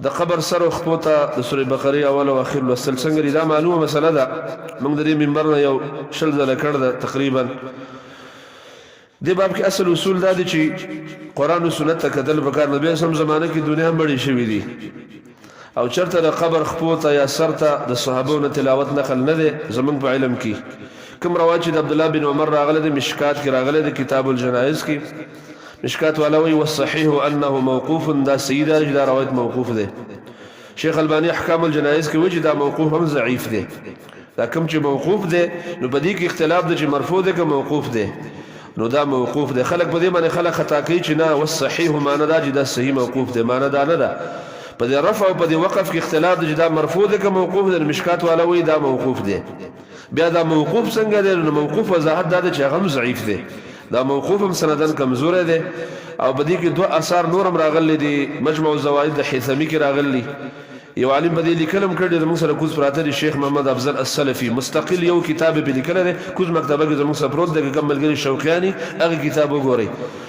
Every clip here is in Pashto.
د قبر سر او خپو ته د سورې بقره اول او اخر لوستل څنګه دا معلومه مسله ده. موږ د دې منبر نه یو شل ځله کړ ده تقریبا. دې باب کې اصل اصول دا دي چې قرآن او سنت ته کتل پکار. نبی سم زمانه کې دنیا مړې شوې دي او چرته د قبر خپو ته یا سر ته د صحابو نه تلاوت نقل نه دی زمونږ په علم کې. کوم روایت چې د عبد الله بن عمر راغله د مشکات کې راغله د کتاب الجنائز کې مشکات والا وی والصحيح انه موقوف. دا سیده دا روایت موقوف ده. شیخ البانی احکام الجنائز کې وجه دا موقوف هم ضعیف ده. دا کوم چې موقوف ده نو په دې کې اختلاف ده چې مرفوع ده که موقوف ده. نو دا موقوف ده. خلق په دې باندې خلق خطا کوي چې نه والصحيح معنی دا چې دا صحیح موقوف ده. معنی دا نه ده. په دې رفع او په دې وقف کې اختلاف ده چې دا مرفوع ده که موقوف ده. مشکات والا وی دا موقوف ده. بیا دا موقوف څنګه ده؟ نو موقوف وضاحت دا ده چې هغه ضعیف ده. دا موقوف هم سندن کمزور ده. او بدی کې دوه اثار نورم راغلي دي. مجمع الزوائد د حیثمی کې راغلي. یو عالم بدی لیکلم کړی د موږ سره کوز پراته دي شیخ محمد افضل السلفي مستقل یو کتاب به لیکل دی. کوز مکتبه کې زموږ سره پروت دی. کوم ملګری شوقیانی هغه کتاب وګورئ.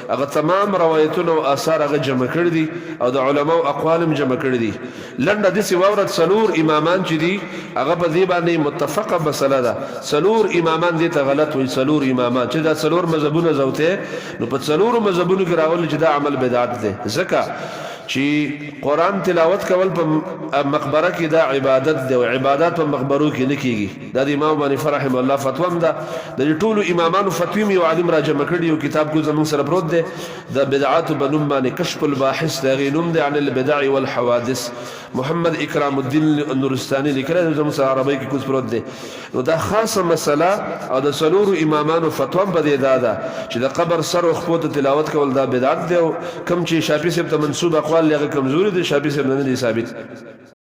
هغه تمام روایتونه او آثار هغه جمع کړی دي او د علماو اقوالم جمع کړی دي. لنډه د سی وورت سلور امامان چې دي هغه په دې باندې متفقه مسله ده. سلور امامان دي ته غلط وي. سلور امامان چې دا سلور مذهبونه زوته نو په سلور مذهبونو کې راول چې دا عمل بدعت ده. ځکه چې قرآن تلاوت کول په مقبره کې دا عبادت دی او عبادت په مقبرو کې نه کیږي. دا د امام ابو حنیفه رحمه الله فتوا ده. د ټولو امامانو فتوی یو عالم را جمع کړی یو کتاب کو زمون سره پروت دی. د بدعات بنوم باندې کشف الباحث دا غینوم دی عن البدع والحوادث. محمد اکرام الدین نورستانی لیکلی زمون سره عربی کې کوز پروت دی. نو دا خاصه مسله او د سلور امامانو فتوا په دې دا ده چې د قبر سر او خپو ته تلاوت کول دا بدعت دی. او کوم چې شافعي صاحب ته منسوب اقوال لږه کمزوري دي شافعي صاحب نه دي ثابت.